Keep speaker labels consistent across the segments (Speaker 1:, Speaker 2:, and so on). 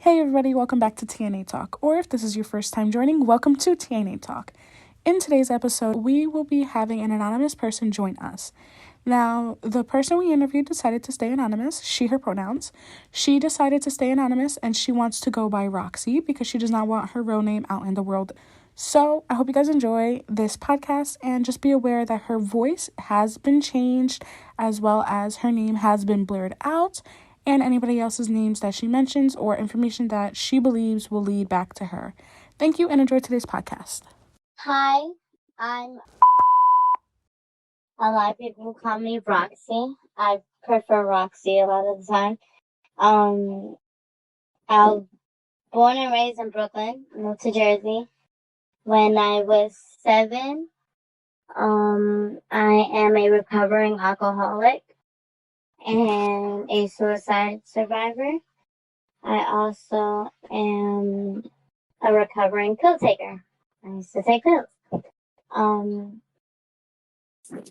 Speaker 1: Hey everybody, welcome back to TNA Talk, or if this is your first time joining, welcome to TNA Talk. In today's episode, we will be having an anonymous person join us. Now, the person we interviewed decided to stay anonymous, she, her pronouns. She decided to stay anonymous and she wants to go by Roxy because she does not want her real name out in the world. So, I hope you guys enjoy this podcast and just be aware that her voice has been changed as well as her name has been blurred out, and anybody else's names that she mentions or information that she believes will lead back to her. Thank you and enjoy today's podcast.
Speaker 2: Hi, a lot of people call me Roxy. I prefer Roxy a lot of the time. I was born and raised in Brooklyn, moved to Jersey when I was 7. I am a recovering alcoholic and a suicide survivor. I also am a recovering pill taker. I used to take pills.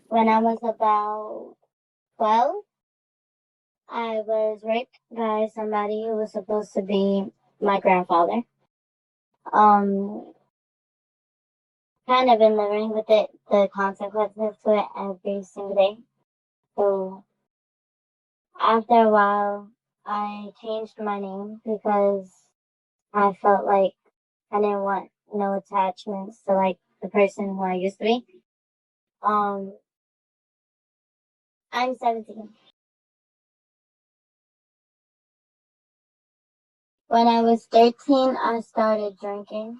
Speaker 2: When I was about 12, I was raped by somebody who was supposed to be my grandfather. Kind of been living with it, the consequences to it every single day. So after a while, I changed my name because I felt like I didn't want no attachments to like the person who I used to be. I'm 17. When I was 13, I started drinking.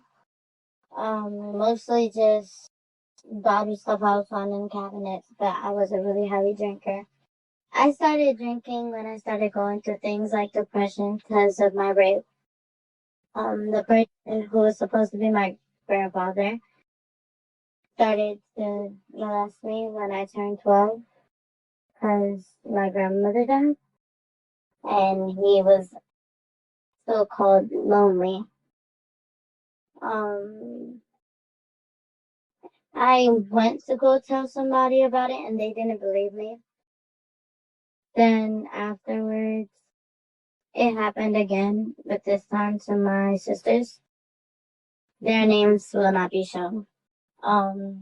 Speaker 2: Mostly just bottle stuff I was finding in cabinets, but I was a really heavy drinker. I started drinking when I started going through things like depression because of my rape. The person who was supposed to be my grandfather started to molest me when I turned 12 because my grandmother died, and he was so-called lonely. I went to go tell somebody about it and they didn't believe me. Then afterwards, it happened again, but this time to my sisters. Their names will not be shown. My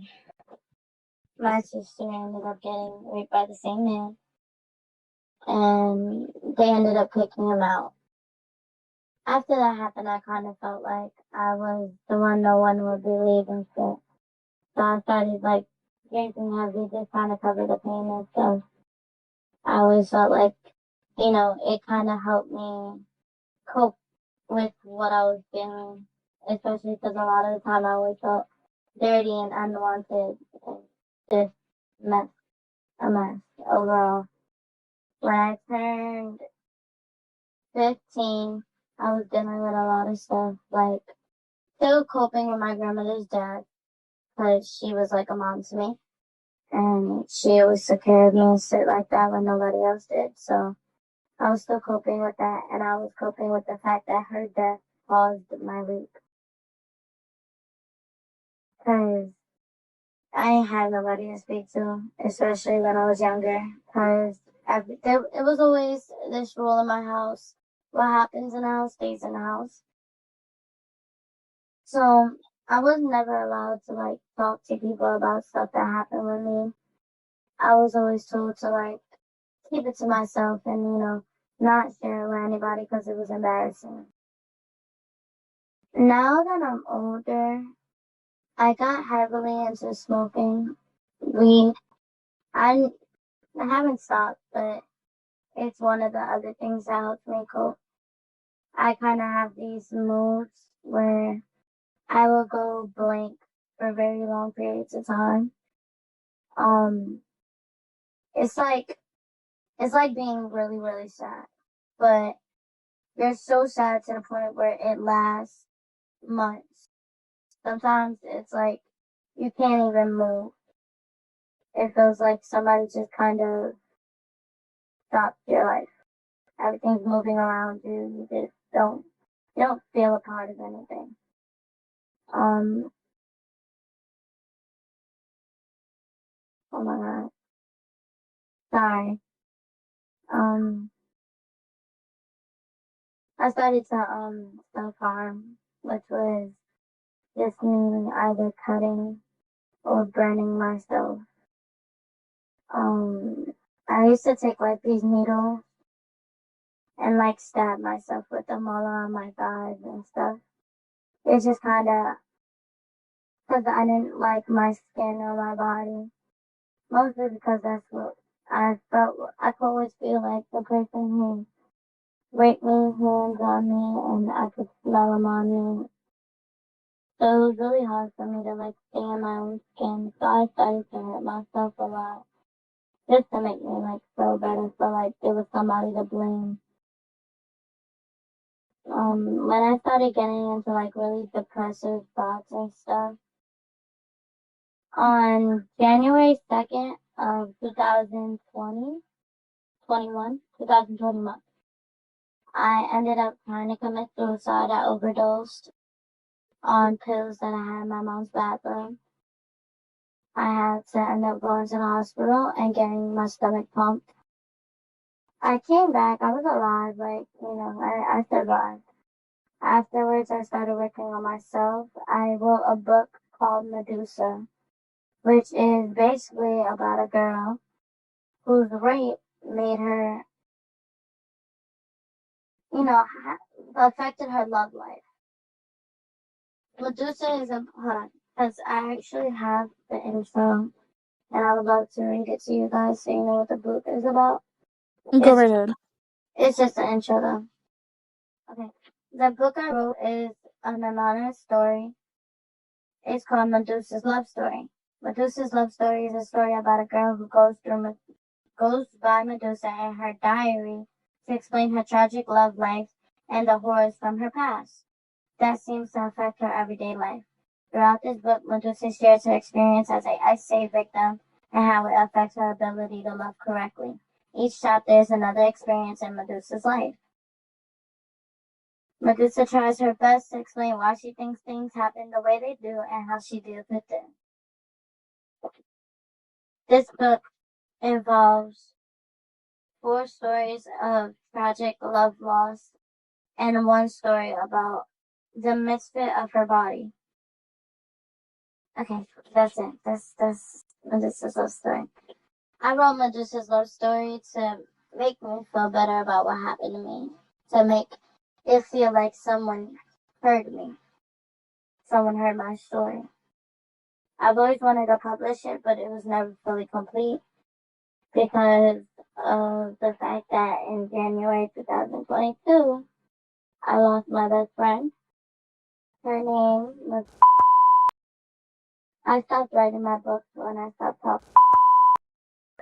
Speaker 2: sister ended up getting raped by the same man, and they ended up kicking him out. After that happened, I kind of felt like I was the one no one would believe and shit. So I started like drinking heavy to kind of cover the pain and stuff. I always felt like, it kind of helped me cope with what I was feeling, especially because a lot of the time I always felt dirty and unwanted and just a mess overall. When I turned 15, I was dealing with a lot of stuff, like still coping with my grandmother's death because she was like a mom to me. And she always took care of me and shit like that when nobody else did. So I was still coping with that, and I was coping with the fact that her death caused my rape. Because I ain't had nobody to speak to, especially when I was younger. Because it was always this rule in my house: what happens in the house stays in the house. So I was never allowed to like talk to people about stuff that happened with me. I was always told to like keep it to myself and not share it with anybody because it was embarrassing. Now that I'm older, I got heavily into smoking weed. I haven't stopped, but it's one of the other things that helps me cope. I kind of have these moods where I will go blank for very long periods of time. Um, it's like being really, really sad, but you're so sad to the point where it lasts months. Sometimes it's like you can't even move. It feels like somebody just kind of stopped your life. Everything's moving around you. You don't feel a part of anything. Oh my God. Sorry. Um, I started to self-harm, which was just me either cutting or burning myself. I used to take like these needles and like stab myself with them all around my thighs and stuff. It's just kind of because I didn't like my skin or my body. Mostly because that's what I felt. I could always feel like the person who raped me, hands on me, and I could smell them on me. So it was really hard for me to like stay in my own skin. So I started to hurt myself a lot just to make me like feel better, feel like there was somebody to blame. When I started getting into like really depressive thoughts and stuff, on January 2nd of 2021, I ended up trying to commit suicide. I overdosed on pills that I had in my mom's bathroom. I had to end up going to the hospital and getting my stomach pumped. I came back. I was alive. I survived. Afterwards, I started working on myself. I wrote a book called Medusa, which is basically about a girl whose rape made her, affected her love life. Medusa is hold on, because I actually have the intro, and I would love to read it to you guys so you know what the book is about.
Speaker 1: Go right ahead.
Speaker 2: It's just an intro, though. Okay. The book I wrote is an anonymous story. It's called Medusa's Love Story. Medusa's Love Story is a story about a girl who goes by Medusa in her diary to explain her tragic love life and the horrors from her past that seems to affect her everyday life. Throughout this book, Medusa shares her experience as a ICE victim and how it affects her ability to love correctly. Each chapter is another experience in Medusa's life. Medusa tries her best to explain why she thinks things happen the way they do and how she deals with them. This book involves 4 stories of tragic love loss and 1 story about the misfit of her body. Okay, that's it. That's Medusa's love story. I wrote Medusa's love story to make me feel better about what happened to me. To make it feel like someone heard me. Someone heard my story. I've always wanted to publish it, but it was never fully complete because of the fact that in January 2022, I lost my best friend. Her name was... I stopped writing my books when I stopped talking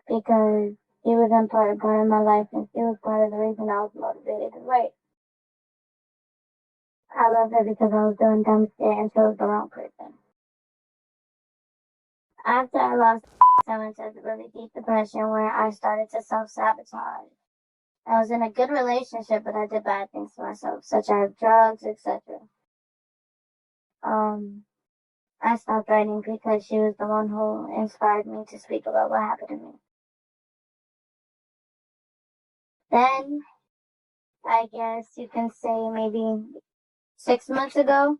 Speaker 2: because she was important part of my life and she was part of the reason I was motivated to write. I love her because I was doing dumb shit and she was the wrong person. After I lost, I went into really deep depression where I started to self-sabotage. I was in a good relationship, but I did bad things to myself, such as drugs, etc. I stopped writing because she was the one who inspired me to speak about what happened to me. Then, I guess you can say maybe 6 months ago,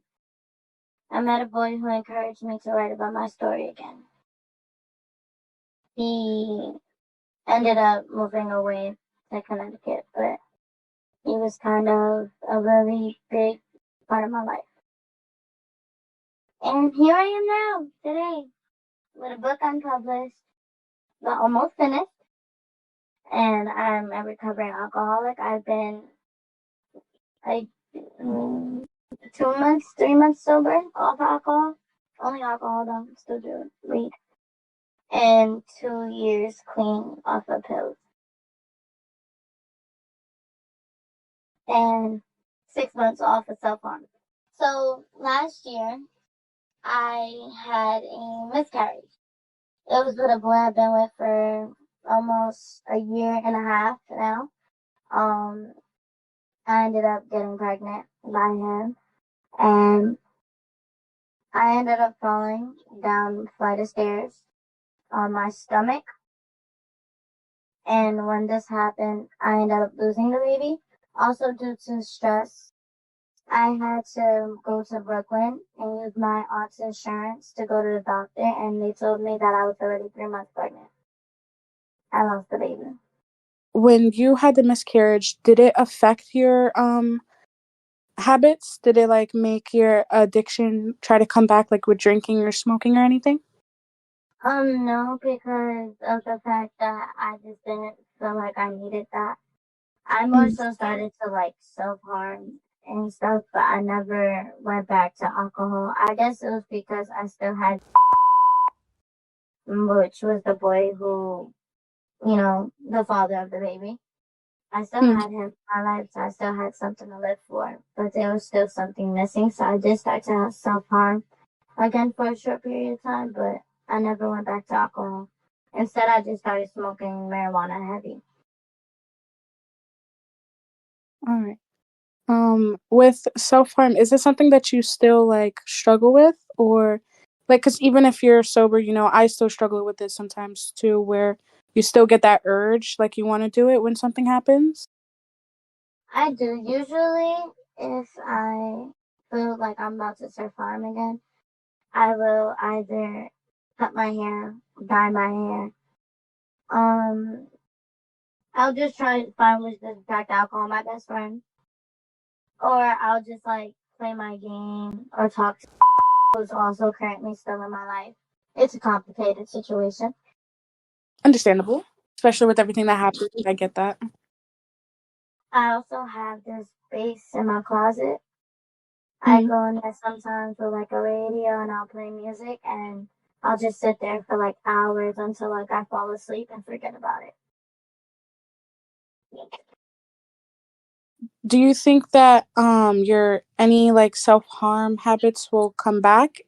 Speaker 2: I met a boy who encouraged me to write about my story again. He ended up moving away to Connecticut, but he was kind of a really big part of my life. And here I am now, today, with a book unpublished, but almost finished. And I'm a recovering alcoholic. I've been like 2 months, 3 months sober off alcohol. Only alcohol though, still do weed. And 2 years clean off of pills. And 6 months off of self-harm. So last year, I had a miscarriage. It was with a boy I've been with for almost a year and a half now. I ended up getting pregnant by him, and I ended up falling down a flight of stairs on my stomach. And when this happened, I ended up losing the baby. Also, due to stress, I had to go to Brooklyn and use my aunt's insurance to go to the doctor, and they told me that I was already 3 months pregnant. I lost the baby.
Speaker 1: When you had the miscarriage, did it affect your habits? Did it like make your addiction try to come back, like with drinking or smoking or anything?
Speaker 2: No, because of the fact that I just didn't feel like I needed that. I more
Speaker 1: Mm.
Speaker 2: so started to like self harm and stuff, but I never went back to alcohol. I guess it was because I still had, which was the boy who, the father of the baby. I still
Speaker 1: Mm.
Speaker 2: had him in my life, so I still had something to live for, but there was still something missing. So I did start to self harm again for a short period of time, but I never went back to alcohol. Instead, I just started smoking marijuana heavy.
Speaker 1: All right. With self harm, is it something that you still like struggle with, or like, because even if you're sober, I still struggle with it sometimes too, where you still get that urge, like you want to do it when something happens.
Speaker 2: I do. Usually, if I feel like I'm about to self harm again, I will either cut my hair, dye my hair. Um, I'll just try to find ways to distract alcohol, my best friend, or I'll just like play my game or talk to who's also currently still in my life. It's a complicated situation.
Speaker 1: Understandable, especially with everything that happened. I get that.
Speaker 2: I also have this space in my closet. I
Speaker 1: Mm.
Speaker 2: go in there sometimes with like a radio and I'll play music and I'll just sit there for like hours until like I fall asleep and forget about it.
Speaker 1: Do you think that your any like self harm habits will come back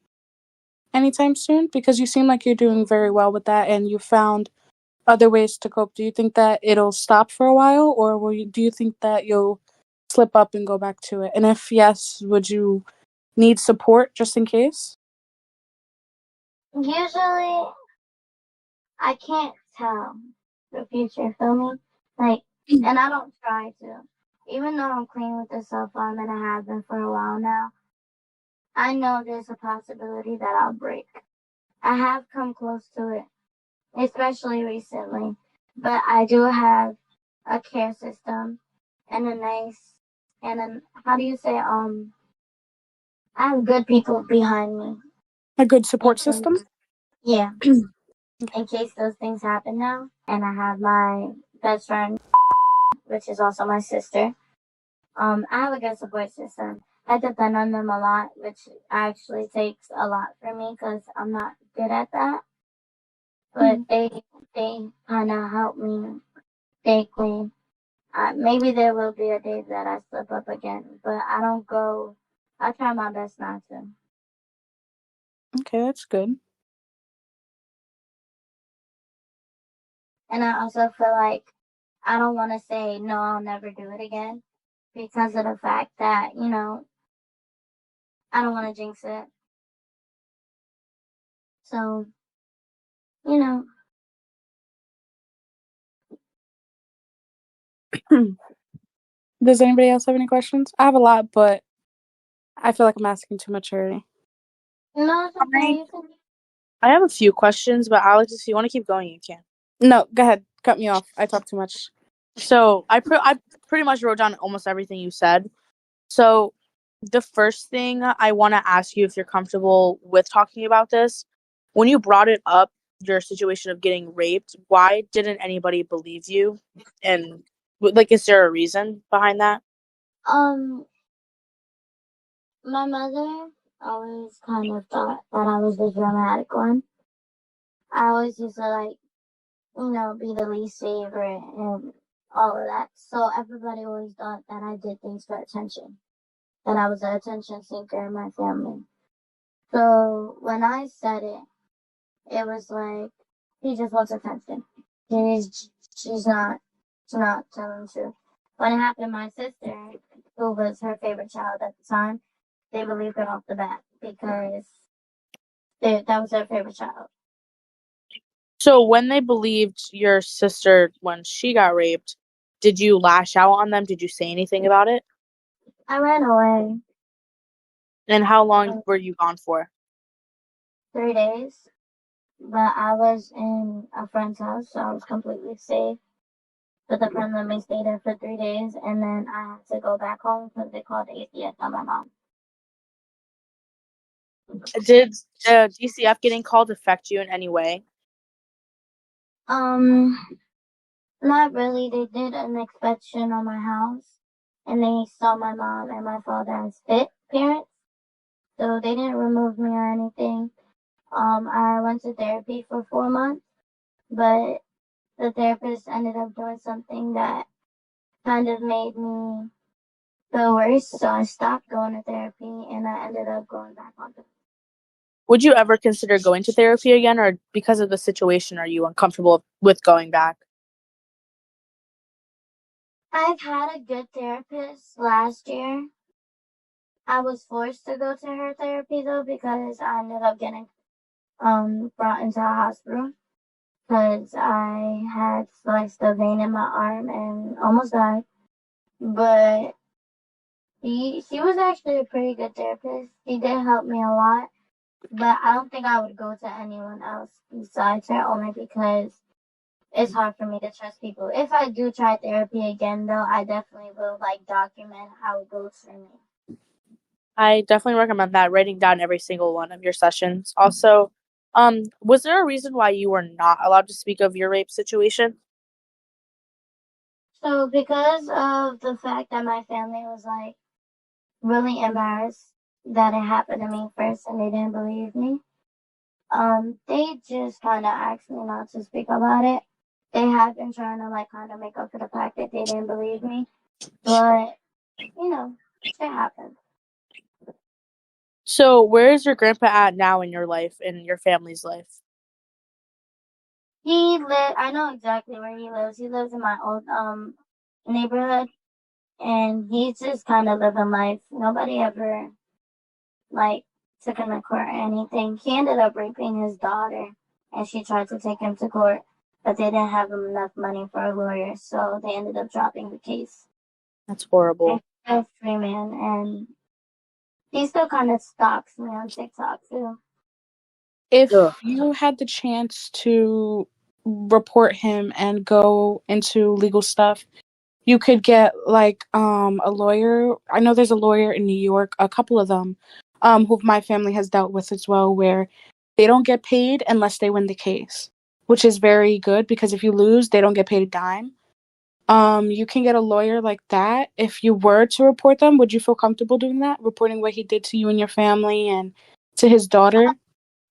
Speaker 1: anytime soon? Because you seem like you're doing very well with that, and you found other ways to cope. Do you think that it'll stop for a while, or do you think that you'll slip up and go back to it? And if yes, would you need support just in case?
Speaker 2: Usually I can't tell the future, feel me? Like, and I don't try to. Even though I'm clean with the self harm and I have been for a while now, I know there's a possibility that I'll break. I have come close to it, especially recently. But I do have a care system and a nice and an how do you say I have good people behind me.
Speaker 1: A good
Speaker 2: In
Speaker 1: support
Speaker 2: case,
Speaker 1: system?
Speaker 2: yeah,
Speaker 1: Okay.
Speaker 2: in case those things happen now. And I have my best friend, which is also my sister. I have a good support system. I depend on them a lot, which actually takes a lot for me because I'm not good at that. But
Speaker 1: Mhm.
Speaker 2: they kind of help me stay clean. Maybe there will be a day that I slip up again, but I don't go. I try my best not to.
Speaker 1: Okay, that's good.
Speaker 2: And I also feel like I don't want to say no, I'll never do it again because of the fact that I don't want to jinx it. So you know,
Speaker 1: Does anybody else have any questions? I have a lot, but I feel like I'm asking too much already.
Speaker 2: no, it's okay.
Speaker 3: I
Speaker 2: You can.
Speaker 3: I have a few questions, but Alex, if you want to keep going, you can.
Speaker 1: No, go ahead. Cut me off. I talk too much.
Speaker 3: So I pretty much wrote down almost everything you said. So the first thing I want to ask you, if you're comfortable with talking about this, when you brought it up, your situation of getting raped, why didn't anybody believe you? And like, is there a reason behind that?
Speaker 2: Um, my mother always kind of thought that I was the dramatic one. I always used to like, be the least favorite and all of that. So everybody always thought that I did things for attention, that I was an attention seeker in my family. So when I said it, it was like he just wants attention. She's she's not she's not telling the truth. When it happened to my sister, who was her favorite child at the time, they believed it off the bat because that was her favorite child.
Speaker 3: So when they believed your sister when she got raped, did you lash out on them? Did you say anything about it?
Speaker 2: I ran away.
Speaker 3: And how long were you gone for?
Speaker 2: 3 days. But I was in a friend's house, so I was completely safe. But the friend let me stay there for 3 days, and then I had to go back home because they called ACS on my mom.
Speaker 3: Did the DCF getting called affect you in any way?
Speaker 2: Not really. They did an inspection on my house, and they saw my mom and my father as fit parents. So they didn't remove me or anything. I went to therapy for 4 months, but the therapist ended up doing something that kind of made me feel worse. So I stopped going to therapy, and I ended up going back on therapy.
Speaker 3: Would you ever consider going to therapy again, or because of the situation, are you uncomfortable with going back?
Speaker 2: I've had a good therapist last year. I was forced to go to her therapy though because I ended up getting brought into a hospital because I had sliced a vein in my arm and almost died. But she was actually a pretty good therapist. She did help me a lot, but I don't think I would go to anyone else besides her only because it's hard for me to trust people. If I do try therapy again though, I definitely will document how it goes for me.
Speaker 3: I definitely recommend that, writing down every single one of your sessions. Also, was there a reason why you were not allowed to speak of your rape situation?
Speaker 2: So because of the fact that my family was really embarrassed that it happened to me first and they didn't believe me, they just kind of asked me not to speak about it. They have been trying to kind of make up for the fact that they didn't believe me, but shit happens.
Speaker 3: So where is your grandpa at now in your life, in your family's life?
Speaker 2: I know exactly where he lives. He lives in my old neighborhood, and he's just kind of living life. Nobody ever took him to court or anything. He ended up raping his daughter, and she tried to take him to court, but they didn't have enough money for a lawyer, so they ended up dropping the case.
Speaker 3: That's horrible.
Speaker 2: And he's a free man, and he still kind of stalks me on TikTok too.
Speaker 1: If
Speaker 3: Ugh.
Speaker 1: you had the chance to report him and go into legal stuff, you could get a lawyer. I know there's a lawyer in New York, a couple of them, who my family has dealt with as well, where they don't get paid unless they win the case, which is very good because if you lose, they don't get paid a dime. You can get a lawyer like that. If you were to report them, would you feel comfortable doing that? Reporting what he did to you and your family and to his daughter?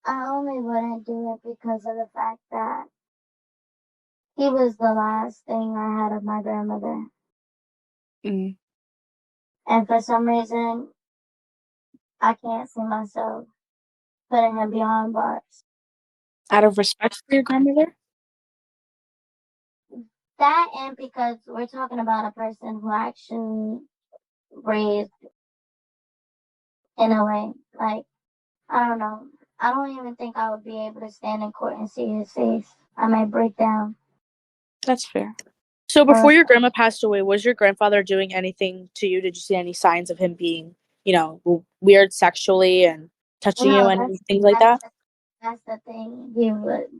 Speaker 2: I only wouldn't do it because of the fact that he was the last thing I had of my grandmother.
Speaker 1: Mm.
Speaker 2: And for some reason, I can't see myself putting him behind bars.
Speaker 1: Out of respect for your grandmother?
Speaker 2: That and because we're talking about a person who actually raised in a way. I don't know. I don't even think I would be able to stand in court and see his face. I might break down.
Speaker 1: That's fair.
Speaker 3: So before your grandma passed away, was your grandfather doing anything to you? Did you see any signs of him being, weird sexually and touching you and things like that?
Speaker 2: That's the thing.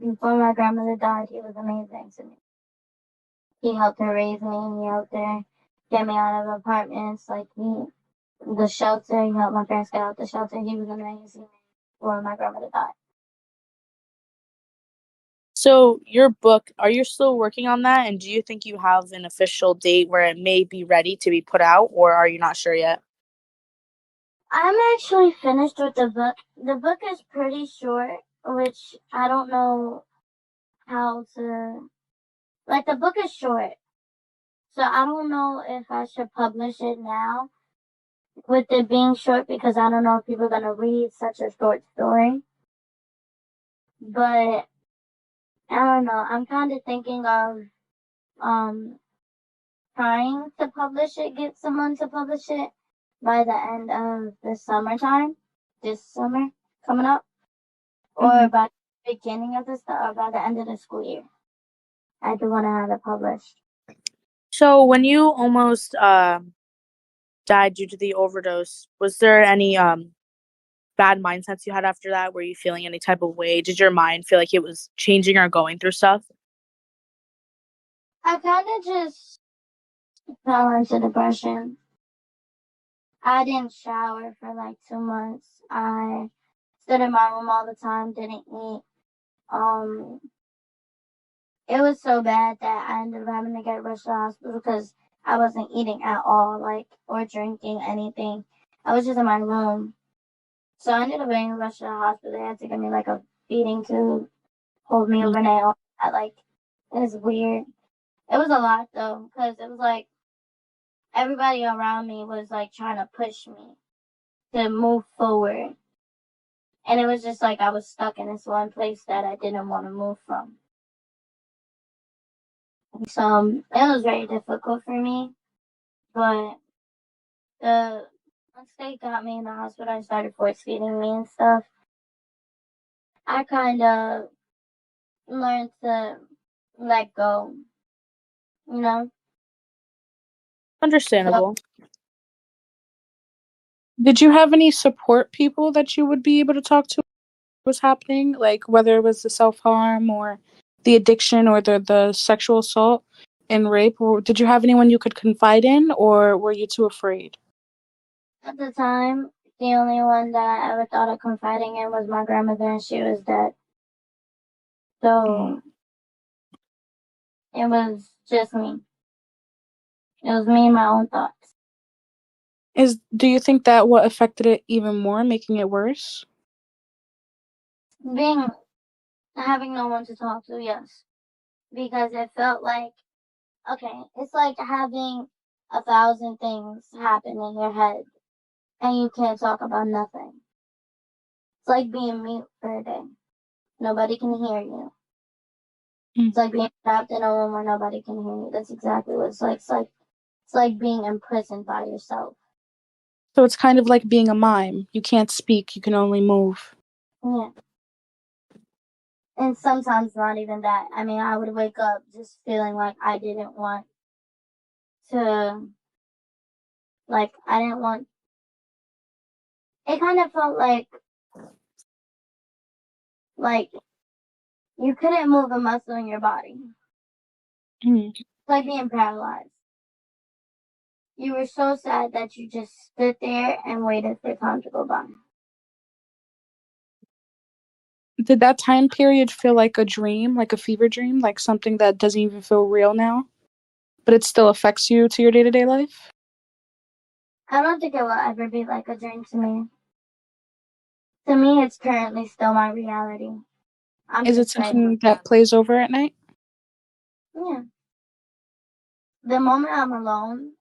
Speaker 2: Before my grandmother died, he was amazing to me. He helped her raise me. He helped her get me out of apartments. The shelter. He helped my parents get out the shelter. He was amazing before my grandmother died.
Speaker 3: So your book, are you still working on that? And do you think you have an official date where it may be ready to be put out, or are you not sure yet?
Speaker 2: I'm actually finished with the book. The book is pretty short, which I don't know how to. The book is short, so I don't know if I should publish it now with it being short because I don't know if people are going to read such a short story. But I don't know. I'm kind of thinking of trying to publish it, get someone to publish it by the end of the summertime, this summer coming up, or by the beginning of or by the end of the school year. I do want to have it published.
Speaker 3: So when you almost died due to the overdose, was there any bad mindsets you had after that? Were you feeling any type of way? Did your mind feel like it was changing or going through stuff?
Speaker 2: I kind of just fell into depression. I didn't shower for like 2 months. I stood in my room all the time, didn't eat. It was so bad that I ended up having to get rushed to the hospital because I wasn't eating at all, like, or drinking anything. I was just in my room. So I ended up being rushed to the hospital. They had to give me like a feeding tube, hold me overnight. All that. Like, it was weird. It was a lot though, because it was like everybody around me was like trying to push me to move forward. And it was just like I was stuck in this one place that I didn't want to move from. So it was very difficult for me. But once they got me in the hospital and started force feeding me and stuff, I kind of learned to let go, you know?
Speaker 3: Understandable.
Speaker 1: Did you have any support people that you would be able to talk to what was happening? Like whether it was the self-harm or the addiction or the sexual assault and rape? Or did you have anyone you could confide in or were you too afraid?
Speaker 2: At the time, the only one that I ever thought of confiding in was my grandmother, and she was dead. So it was just me. It was me and my own thoughts.
Speaker 1: Do you think that what affected it even more, making it worse?
Speaker 2: Having no one to talk to, yes. Because it felt like, okay, it's like having 1,000 things happen in your head and you can't talk about nothing. It's like being mute for a day. Nobody can hear you. It's like being trapped in a room where nobody can hear you. That's exactly what it's like. It's like being imprisoned by yourself.
Speaker 1: So it's kind of like being a mime. You can't speak, you can only move.
Speaker 2: Yeah. And sometimes not even that. I mean, I would wake up just feeling like I didn't want to, like, I didn't want, it kind of felt like you couldn't move a muscle in your body. It's like being paralyzed. You were so sad that you just stood there and waited for time to go by.
Speaker 1: Did that time period feel like a dream, like a fever dream, like something that doesn't even feel real now, but it still affects you to your day-to-day life?
Speaker 2: I don't think it will ever be like a dream to me. To me, it's currently still my reality.
Speaker 1: Is it something that plays over at night?
Speaker 2: Yeah. The moment I'm alone,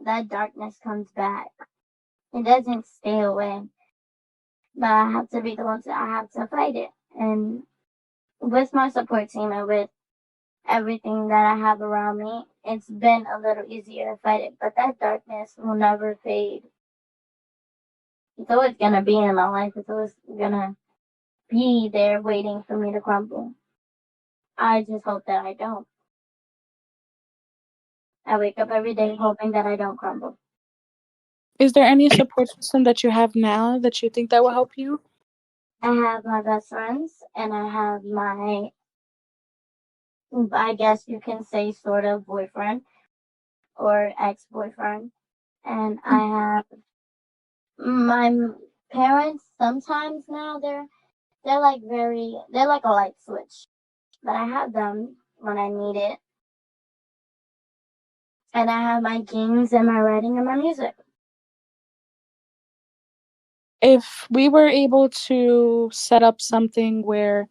Speaker 2: that darkness comes back. It doesn't stay away. But I have to be the one I have to fight it. And with my support team and with everything that I have around me, it's been a little easier to fight it. But that darkness will never fade. It's always gonna be in my life. It's always gonna be there waiting for me to crumble. I just hope that I don't. I wake up every day hoping that I don't crumble.
Speaker 1: Is there any support system that you have now that you think that will help you?
Speaker 2: I have my best friends and I have my, I guess you can say, sort of boyfriend or ex-boyfriend. And I have my parents. Sometimes now they're like they're like a light switch. But I have them when I need it. And I have my games and my writing and my music.
Speaker 1: If we were able to set up something where,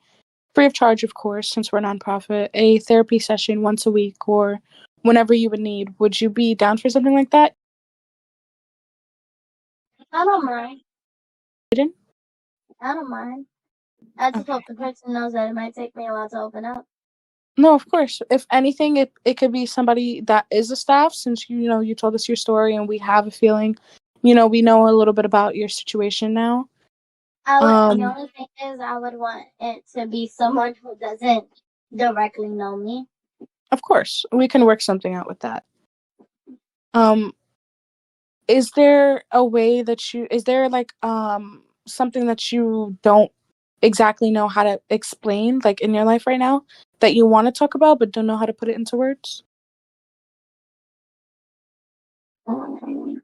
Speaker 1: free of charge, of course, since we're a nonprofit, a therapy session once a week or whenever you would need, would you be down for something like that?
Speaker 2: I don't mind.
Speaker 1: I
Speaker 2: I don't mind. I just hope the person knows that it might take me a while to open up.
Speaker 1: No, of course. If anything, it could be somebody that is a staff, since you told us your story and we have a feeling, we know a little bit about your situation now.
Speaker 2: The only thing is I would want it to be someone who doesn't directly know me.
Speaker 1: Of course, we can work something out with that. Is there a way is there like something that you don't exactly know how to explain, like in your life right now, that you want to talk about but don't know how to put it into words?
Speaker 2: Kind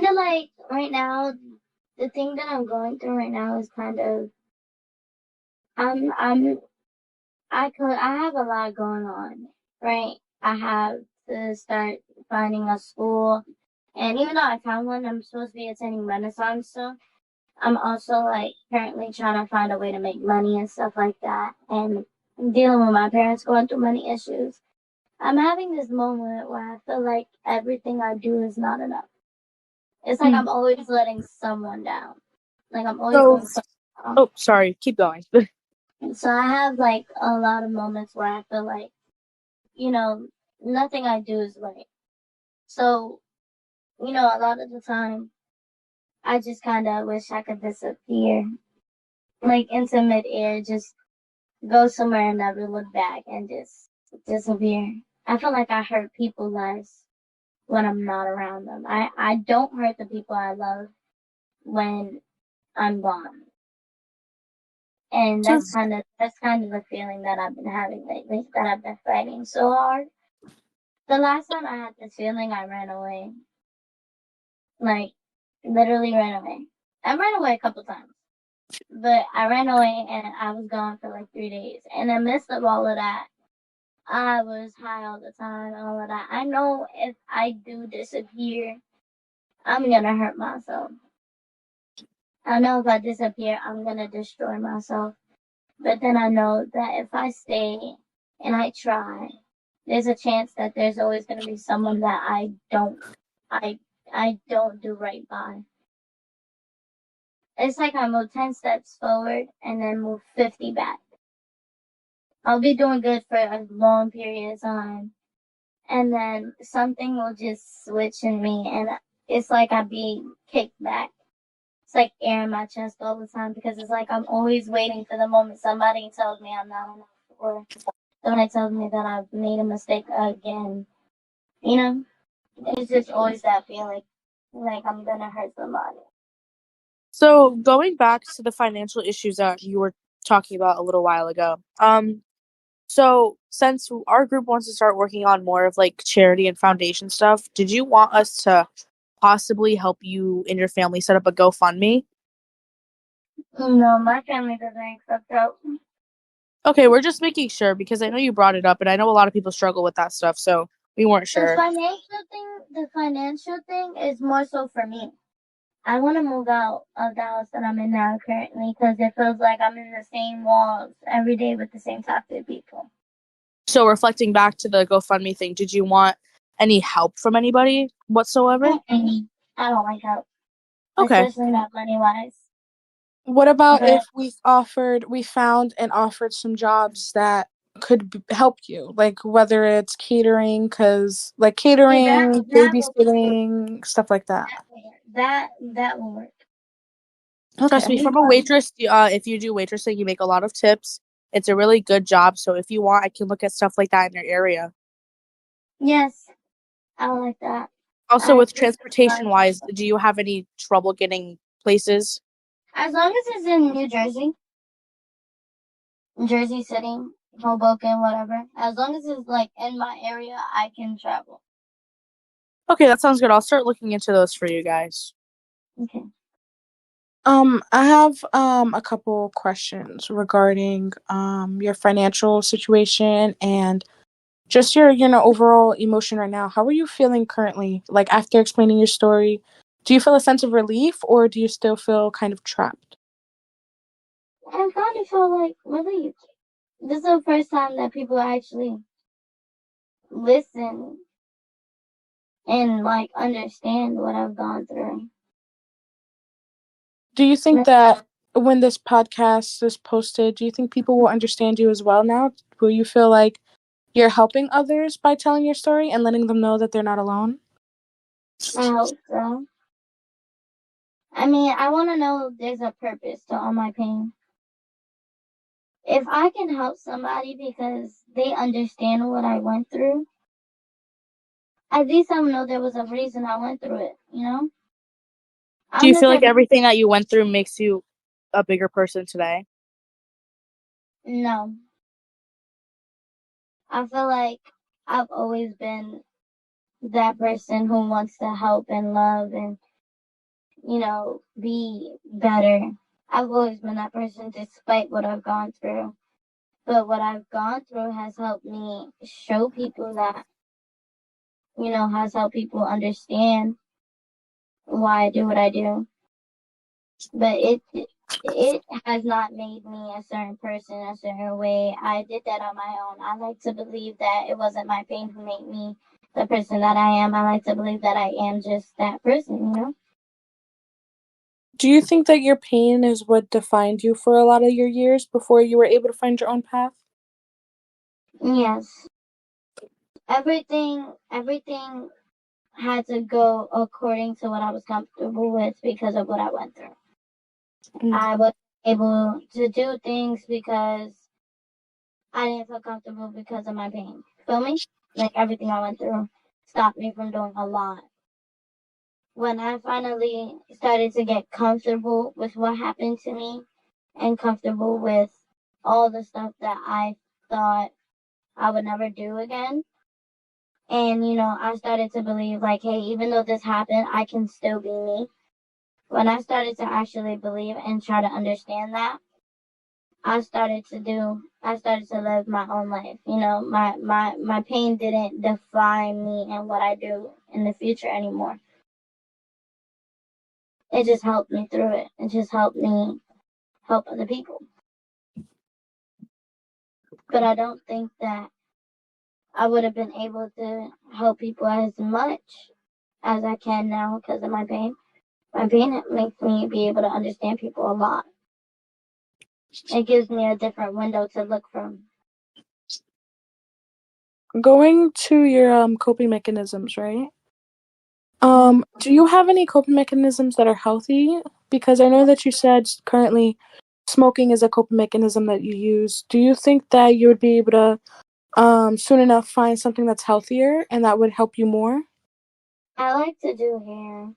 Speaker 2: of like right now, the thing that I'm going through right now is kind of I'm I have a lot going on, right? I have to start finding a school, and even though I found one, I'm supposed to be attending Renaissance soon. I'm also like currently trying to find a way to make money and stuff like that, and dealing with my parents going through money issues. I'm having this moment where I feel like everything I do is not enough. It's like
Speaker 1: Hmm.
Speaker 2: I'm always letting someone down. Like I'm always
Speaker 3: So,
Speaker 2: letting someone down.
Speaker 3: oh, sorry, keep going.
Speaker 2: So I have like a lot of moments where I feel like, you know, nothing I do is right. So, a lot of the time, I just kind of wish I could disappear, like into midair, just go somewhere and never look back and just disappear. I feel like I hurt people less when I'm not around them. I don't hurt the people I love when I'm gone. And
Speaker 1: So
Speaker 2: that's kind of the feeling that I've been having lately, that I've been fighting so hard. The last time I had this feeling, I ran away. Like, literally ran away. I ran away a couple times, but I ran away and I was gone for like 3 days. And in the midst of all of that, I was high all the time, all of that. I know if I do disappear, I'm gonna hurt myself. I know if I disappear, I'm gonna destroy myself. But then I know that if I stay and I try, there's a chance that there's always gonna be someone that I I don't do right by. It's like I move 10 steps forward and then move 50 back. I'll be doing good for a long period of time. And then something will just switch in me and it's like I be kicked back. It's like air in my chest all the time because it's like I'm always waiting for the moment somebody tells me I'm not enough or somebody tells me that I've made a mistake again. You know? It's just always that feeling like I'm gonna hurt somebody.
Speaker 3: So, going back to the financial issues that you were talking about a little while ago. So since our group wants to start working on more of like charity and foundation stuff, did you want us to possibly help you and your family set up a GoFundMe?
Speaker 2: No, my family doesn't accept help.
Speaker 3: Okay, we're just making sure because I know you brought it up and I know a lot of people struggle with that stuff, so we weren't
Speaker 2: The
Speaker 3: sure.
Speaker 2: financial thing is more so for me. I want to move out of the house that I'm in now currently because it feels like I'm in the same walls every day with the same toxic people.
Speaker 3: So reflecting back to the GoFundMe thing, did you want any help from anybody whatsoever?
Speaker 2: I don't like help,
Speaker 3: Okay.
Speaker 2: especially not money wise.
Speaker 1: what about
Speaker 2: But
Speaker 1: if we found and offered some jobs that could help you, like whether it's catering, cause like
Speaker 2: see, that
Speaker 1: catering,
Speaker 2: that will
Speaker 1: babysitting, stuff like that.
Speaker 2: that will work.
Speaker 3: Trust
Speaker 1: Okay.
Speaker 3: me,
Speaker 2: We
Speaker 3: from a
Speaker 2: fun.
Speaker 3: waitress, if you do waitressing, you make a lot of tips. It's a really good job. So if you want, I can look at stuff like that in your area.
Speaker 2: Yes, I like that.
Speaker 3: Also,
Speaker 2: I
Speaker 3: with
Speaker 2: just
Speaker 3: transportation wise, do you have any trouble getting places?
Speaker 2: as long as it's in New Jersey, Jersey City, Hoboken, whatever. As long as it's like in my area, I can travel.
Speaker 3: Okay, that sounds good. I'll start looking into those for you guys.
Speaker 2: Okay.
Speaker 1: I have a couple questions regarding your financial situation and just your overall emotion right now. How are you feeling currently? Like after explaining your story, do you feel a sense of relief or do you still feel kind of trapped?
Speaker 2: I kind of feel like relieved. This is the first time that people actually listen and like understand what I've gone through.
Speaker 1: Do you think that when this podcast is posted, do you think people will understand you as well now? Will you feel like you're helping others by telling your story and letting them know that they're not alone?
Speaker 2: I hope so. I mean, I want to know there's a purpose to all my pain. If I can help somebody because they understand what I went through, at least I know there was a reason I went through it, you know?
Speaker 3: Do
Speaker 2: I'm
Speaker 3: you
Speaker 2: the
Speaker 3: feel like
Speaker 2: type of,
Speaker 3: everything that you went through makes you a bigger person today?
Speaker 2: no. I feel like I've always been that person who wants to help and love and, be better. I've always been that person despite what I've gone through. But what I've gone through has helped me show people that, has helped people understand why I do what I do. But it has not made me a certain person, a certain way. I did that on my own. I like to believe that it wasn't my pain who made me the person that I am. I like to believe that I am just that person.
Speaker 1: Do you think that your pain is what defined you for a lot of your years before you were able to find your own path?
Speaker 2: Yes. Everything had to go according to what I was comfortable with because of what I went through.
Speaker 1: Mm.
Speaker 2: I was able to do things because I didn't feel comfortable because of my pain. Feel me? Like everything I went through stopped me from doing a lot. When I finally started to get comfortable with what happened to me and comfortable with all the stuff that I thought I would never do again. And, I started to believe like, hey, even though this happened, I can still be me. When I started to actually believe and try to understand that, I started to live my own life. My pain didn't define me and what I do in the future anymore. It just helped me through it. It just helped me help other people. But I don't think that I would have been able to help people as much as I can now because of my pain. My pain makes me be able to understand people a lot. It gives me a different window to look from.
Speaker 1: Going to your coping mechanisms, right? Do you have any coping mechanisms that are healthy? Because I know that you said currently smoking is a coping mechanism that you use. Do you think that you would be able to soon enough find something that's healthier and that would help you more?
Speaker 2: I like to do hair.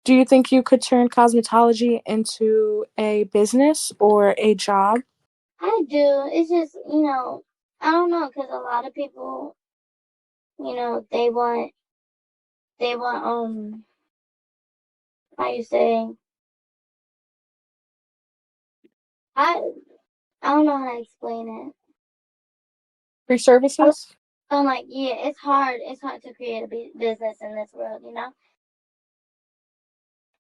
Speaker 1: Do you think you could turn cosmetology into a business or a job?
Speaker 2: I do. It's just, I don't know, because a lot of people, they want, how you say, I, I don't know how to explain it.
Speaker 1: Free services?
Speaker 2: I'm like, yeah, it's hard to create a business in this world.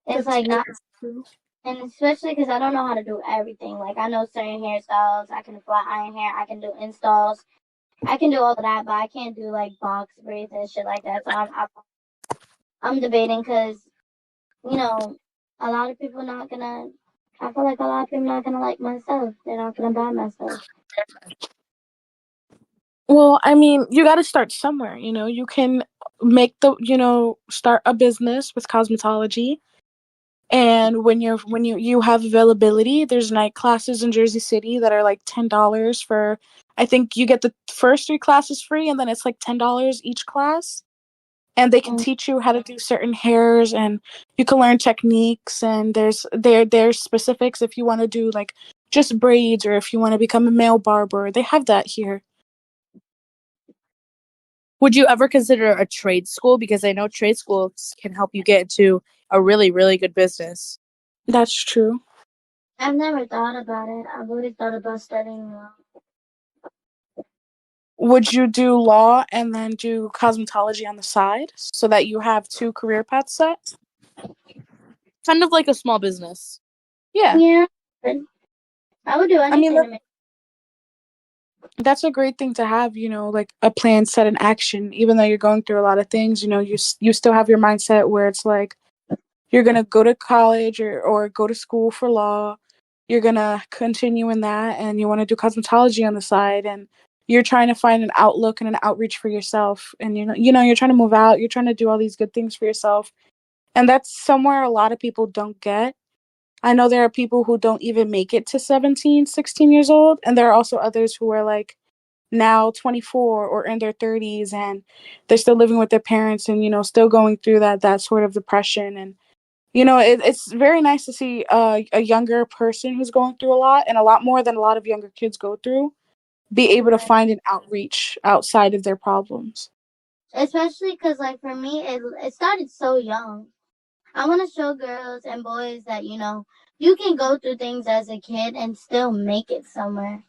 Speaker 2: It's
Speaker 1: That's
Speaker 2: like not,
Speaker 1: true.
Speaker 2: and especially because I don't know how to do everything. Like, I know certain hairstyles, I can flat iron hair, I can do installs, I can do all of that, but I can't do like box braids and shit like that. So I'm debating because you know a lot of people not gonna. I feel like a lot of people not gonna like my stuff. They're not gonna buy my stuff.
Speaker 1: Well, I mean, you got to start somewhere. You can start a business with cosmetology. And when you have availability, there's night classes in Jersey City that are like $10 for. I think you get the first 3 classes free, and then it's like $10 each class. And they can
Speaker 2: Mm.
Speaker 1: teach you how to do certain hairs, and you can learn techniques. And there's specifics if you want to do like just braids, or if you want to become a male barber. They have that here.
Speaker 3: Would you ever consider a trade school? Because I know trade schools can help you get into a really, really good business.
Speaker 1: That's true.
Speaker 2: I've never thought about it. I've always thought about studying law.
Speaker 1: Would you do law and then do cosmetology on the side so that you have 2 career paths set?
Speaker 3: Kind of like a small business.
Speaker 1: Yeah.
Speaker 2: Yeah, but I would do
Speaker 1: I mean,
Speaker 2: anything to make.
Speaker 1: that's a great thing to have, like a plan set in action. Even though you're going through a lot of things, you still have your mindset where it's like you're going to go to college or go to school for law. You're going to continue in that, and you want to do cosmetology on the side, and you're trying to find an outlook and an outreach for yourself. And you're trying to move out, you're trying to do all these good things for yourself. And that's somewhere a lot of people don't get. I know there are people who don't even make it to 17, 16 years old. And there are also others who are like now 24 or in their 30s, and they're still living with their parents and, still going through that sort of depression. And, it's very nice to see a younger person who's going through a lot, and a lot more than a lot of younger kids go through, be able to find an outreach outside of their problems.
Speaker 2: Especially because, like, for me, it started so young. I want to show girls and boys that, you can go through things as a kid and still make it somewhere.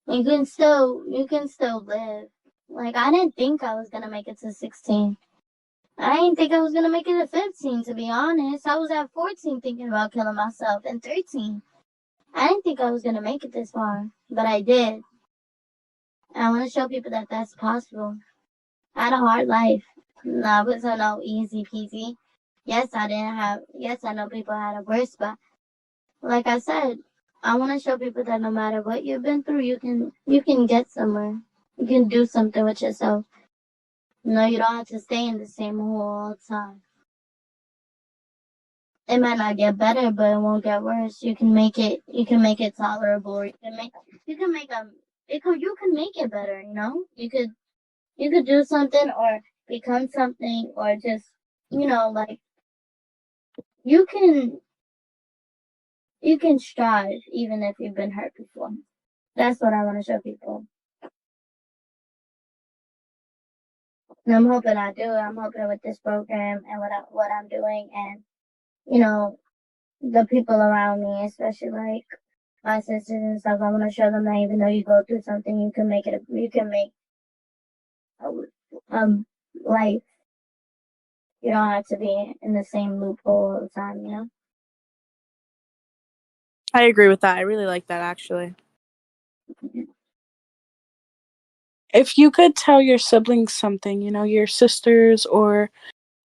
Speaker 2: You can still live. Like, I didn't think I was going to make it to 16. I didn't think I was going to make it to 15, to be honest. I was at 14 thinking about killing myself, and 13. I didn't think I was going to make it this far, but I did. And I want to show people that that's possible. I had a hard life. No, it wasn't no easy peasy. Yes, I know people had it worse, but like I said, I want to show people that no matter what you've been through, you can get somewhere. You can do something with yourself. No, you don't have to stay in the same hole all the time. It might not get better, but it won't get worse. You can make it tolerable. You can make it better, You could do something or become something or just, like, you can strive even if you've been hurt before. That's what I want to show people. And I'm hoping I do. I'm hoping with this program and what I'm doing and, the people around me, especially like my sisters and stuff, I want to show them that even though you go through something, you can make a life. You don't have to be in the same loophole all the time,
Speaker 3: I agree with that. I really like that, actually.
Speaker 1: If you could tell your siblings something, your sisters or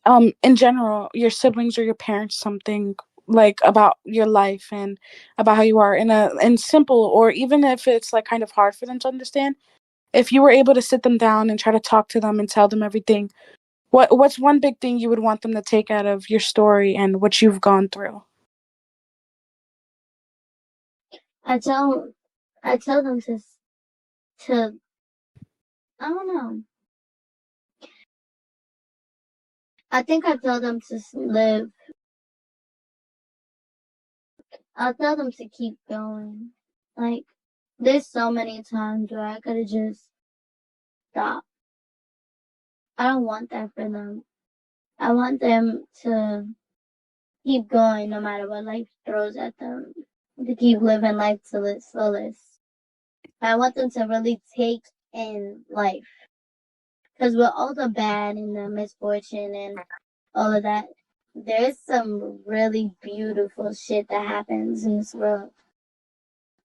Speaker 1: in general, your siblings or your parents something like about your life and about how you are in simple, or even if it's like kind of hard for them to understand, if you were able to sit them down and try to talk to them and tell them everything, what's one big thing you would want them to take out of your story and what you've gone through?
Speaker 2: I tell them to I don't know. I think I tell them to live. I tell them to keep going. Like, there's so many times where I could have just stopped. I don't want that for them. I want them to keep going no matter what life throws at them. To keep living life to its fullest. I want them to really take in life. Because with all the bad and the misfortune and all of that, there's some really beautiful shit that happens in this world.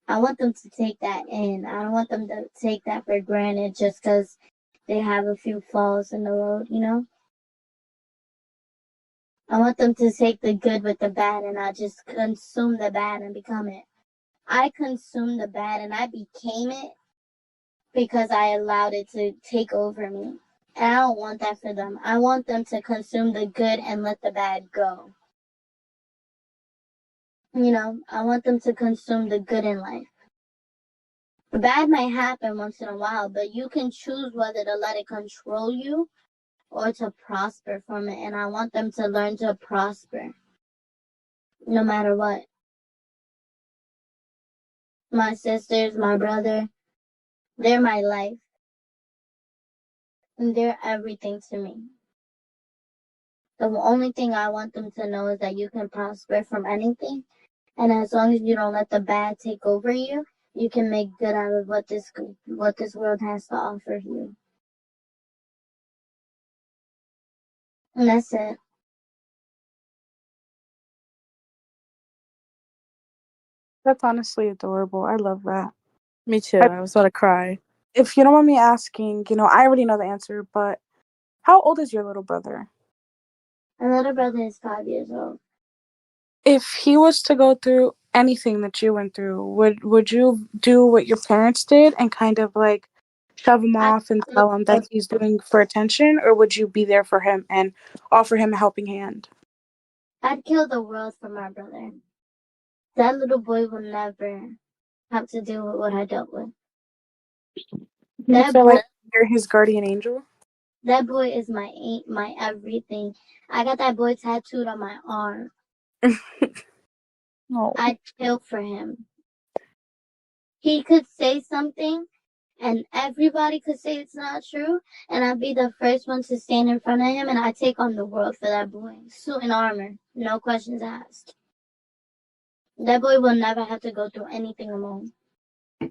Speaker 2: I want them to take that in. I don't want them to take that for granted just because they have a few flaws in the road. I want them to take the good with the bad and not just consume the bad and become it. I consumed the bad and I became it because I allowed it to take over me. And I don't want that for them. I want them to consume the good and let the bad go. I want them to consume the good in life. The bad might happen once in a while, but you can choose whether to let it control you or to prosper from it. And I want them to learn to prosper no matter what. My sisters, my brother, they're my life. And they're everything to me. The only thing I want them to know is that you can prosper from anything. And as long as you don't let the bad take over you, you can make good out of what this world has to offer you. And that's it.
Speaker 1: That's honestly adorable. I love that.
Speaker 3: Me too. I was about to cry.
Speaker 1: If you don't mind me asking, I already know the answer, but how old is your little brother?
Speaker 2: My little brother is 5 years old.
Speaker 1: If he was to go through anything that you went through, would you do what your parents did and kind of like shove him off and tell him that he's doing for attention, or would you be there for him and offer him a helping hand?
Speaker 2: I'd kill the world for my brother. That little boy will never have to deal with what I dealt with.
Speaker 1: Do you
Speaker 2: That
Speaker 1: feel
Speaker 2: boy,
Speaker 1: like you're his guardian angel?
Speaker 2: that boy is my everything. I got that boy tattooed on my arm.
Speaker 3: Oh.
Speaker 2: I kill for him. He could say something and everybody could say it's not true, and I'd be the first one to stand in front of him, and I'd take on the world for that boy. Suit and armor, no questions asked. That boy will never have to go through anything alone. He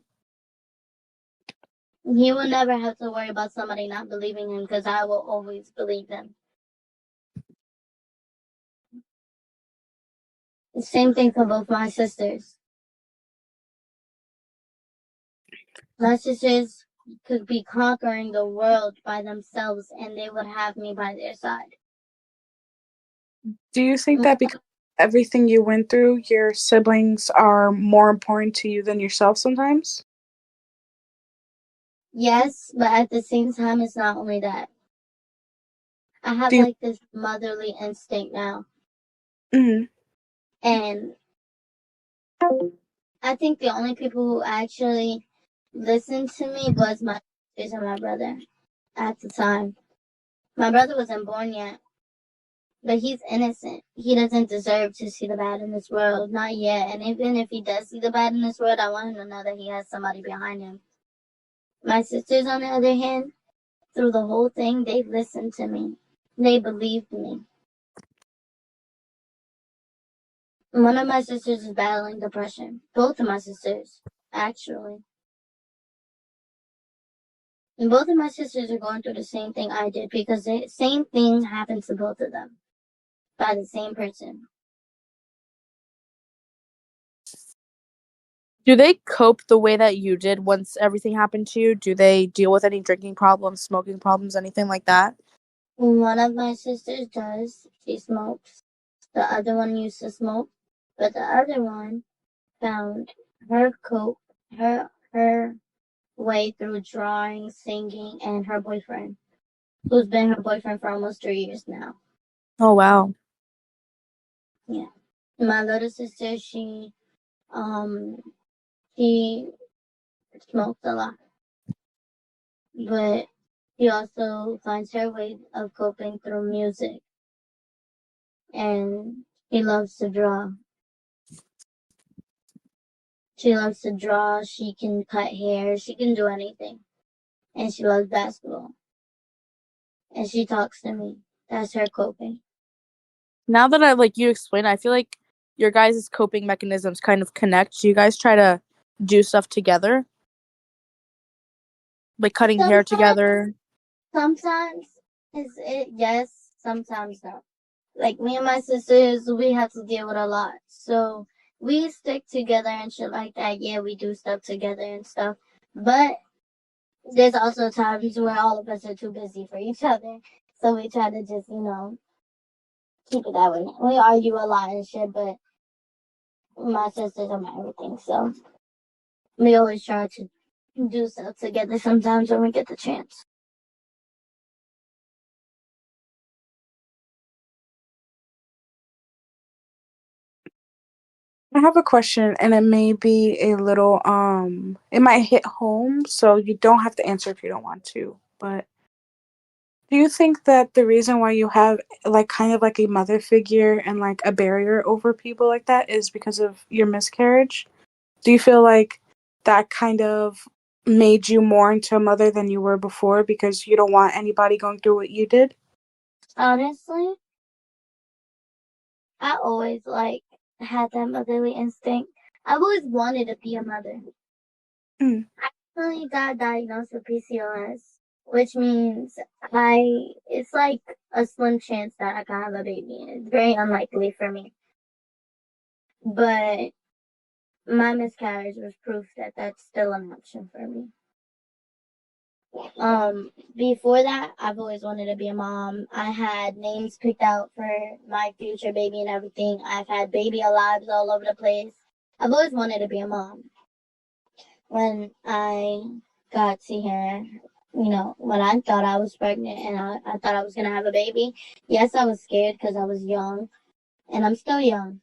Speaker 2: will never have to worry about somebody not believing him, because I will always believe them. The same thing for both my sisters. My sisters could be conquering the world by themselves, and they would have me by their side.
Speaker 1: Do you think that because of everything you went through, your siblings are more important to you than yourself sometimes?
Speaker 2: Yes, but at the same time, it's not only that. I have
Speaker 1: Do you?
Speaker 2: like this motherly instinct now.
Speaker 1: Mm-hmm.
Speaker 2: And I think the only people who actually listened to me was my sisters and my brother at the time. My brother wasn't born yet, but he's innocent. He doesn't deserve to see the bad in this world, not yet. And even if he does see the bad in this world, I want him to know that he has somebody behind him. My sisters, on the other hand, through the whole thing, they listened to me. They believed me. One of my sisters is battling depression. Both of my sisters, actually. And both of my sisters are going through the same thing I did, because the same thing happened to both of them by the same person.
Speaker 3: Do they cope the way that you did once everything happened to you? Do they deal with any drinking problems, smoking problems, anything like that?
Speaker 2: One of my sisters does. She smokes. The other one used to smoke. But the other one found her way through drawing, singing, and her boyfriend, who's been her boyfriend for almost 3 years now.
Speaker 3: Oh, wow.
Speaker 2: Yeah. My little sister, she smokes a lot, but she also finds her way of coping through music, and she loves to draw. She loves to draw. She can cut hair. She can do anything, and she loves basketball. And she talks to me. That's her coping.
Speaker 3: Now that you explain, I feel like your guys' coping mechanisms kind of connect. Do you guys try to do stuff together? Like cutting hair together?
Speaker 2: Sometimes yes, sometimes no. Like me and my sisters, we have to deal with a lot. So we stick together and shit like that. Yeah, we do stuff together and stuff. But there's also times where all of us are too busy for each other. So we try to just, keep it that way. We argue a lot and shit, but my sisters are my everything. So we always try to do stuff together sometimes when we get the chance.
Speaker 1: I have a question, and it may be a little it might hit home, so you don't have to answer if you don't want to. But do you think that the reason why you have like kind of like a mother figure and like a barrier over people like that is because of your miscarriage? Do you feel like that kind of made you more into a mother than you were before because you don't want anybody going through what you did?
Speaker 2: Honestly, I always had that motherly instinct. I've always wanted to be a mother.
Speaker 1: Mm.
Speaker 2: I recently got diagnosed with PCOS, which means it's like a slim chance that I can have a baby. It's very unlikely for me. But my miscarriage was proof that that's still an option for me. Before that, I've always wanted to be a mom. I had names picked out for my future baby and everything. I've had baby alives all over the place. I've always wanted to be a mom. When I got to here, when I thought I was pregnant and I thought I was going to have a baby, yes, I was scared because I was young, and I'm still young.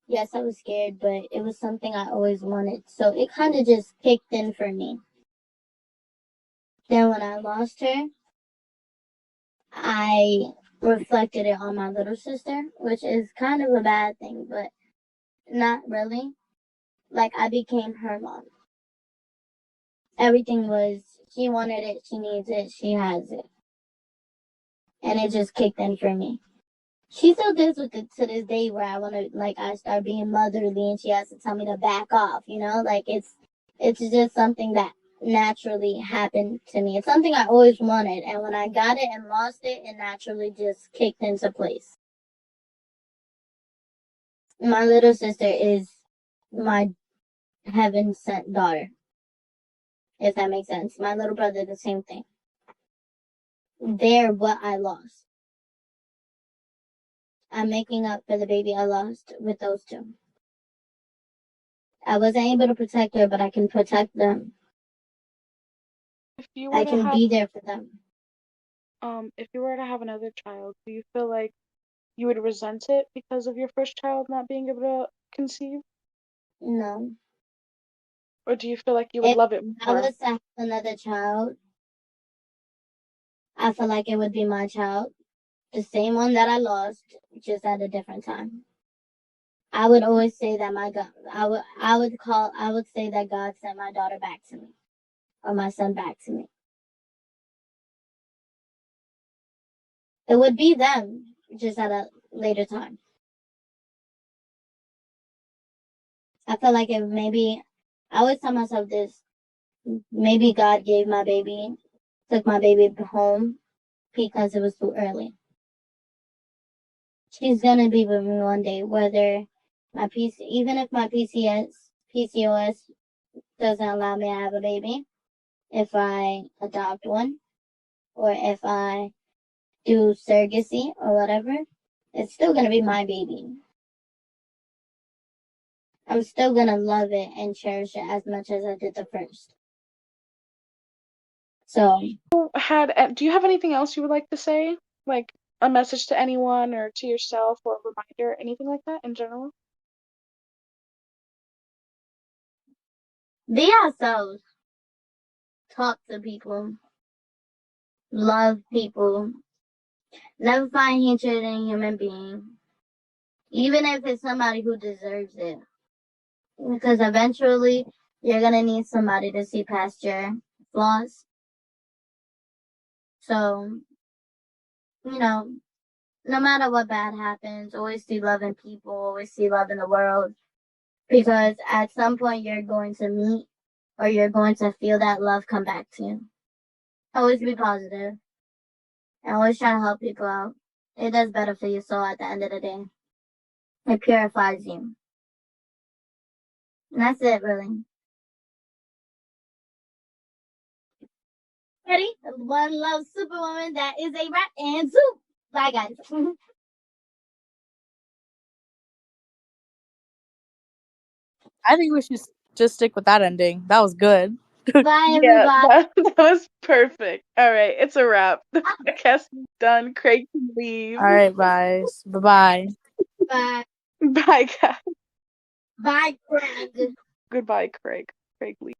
Speaker 2: Yes, I was scared, but it was something I always wanted. So it kind of just kicked in for me. Then when I lost her, I reflected it on my little sister, which is kind of a bad thing, but not really. Like, I became her mom. Everything was, she wanted it, she needs it, she has it. And it just kicked in for me. She still does with it to this day, where I start being motherly and she has to tell me to back off, Like, it's just something that naturally happened to me. It's something I always wanted, and when I got it and lost it, it naturally just kicked into place. My little sister is my heaven sent daughter, if that makes sense. My little brother, the same thing. They're what I lost. I'm making up for the baby I lost with those two. I wasn't able to protect her, but I can protect them. I can be there for them.
Speaker 1: If you were to have another child, do you feel like you would resent it because of your first child not being able to conceive?
Speaker 2: No.
Speaker 1: Or do you feel like you would love it more?
Speaker 2: If I was to have another child, I feel like it would be my child. The same one that I lost, just at a different time. I would always say that I would say that God sent my daughter back to me, or my son back to me. It would be them, just at a later time. I feel like I always tell myself this, maybe God took my baby home because it was too early. She's gonna be with me one day, whether even if my PCOS doesn't allow me to have a baby, if I adopt one, or if I do surrogacy or whatever, it's still gonna be my baby. I'm still gonna love it and cherish it as much as I did the first. So,
Speaker 1: do you have anything else you would like to say? Like a message to anyone or to yourself, or a reminder, anything like that in general?
Speaker 2: be ourselves. Talk to people. Love people. Never find hatred in a human being. Even if it's somebody who deserves it. Because eventually, you're gonna need somebody to see past your flaws. So, no matter what bad happens, always see love in people, always see love in the world. Because at some point you're going to meet, or you're going to feel that love come back to you. Always be positive. And always try to help people out. It does better for your soul at the end of the day. It purifies you. And that's it, really. Ready? One love Superwoman, that is a wrap, and soup. Bye, guys.
Speaker 3: I think we should just stick with that ending. That was good.
Speaker 2: Bye, everybody.
Speaker 1: That was perfect. All right, it's a wrap. The podcast is done. Craig can leave.
Speaker 3: All right, guys. Bye-bye.
Speaker 2: Bye.
Speaker 1: Bye, guys.
Speaker 2: Bye, Craig.
Speaker 1: Goodbye, Craig. Craig, leave.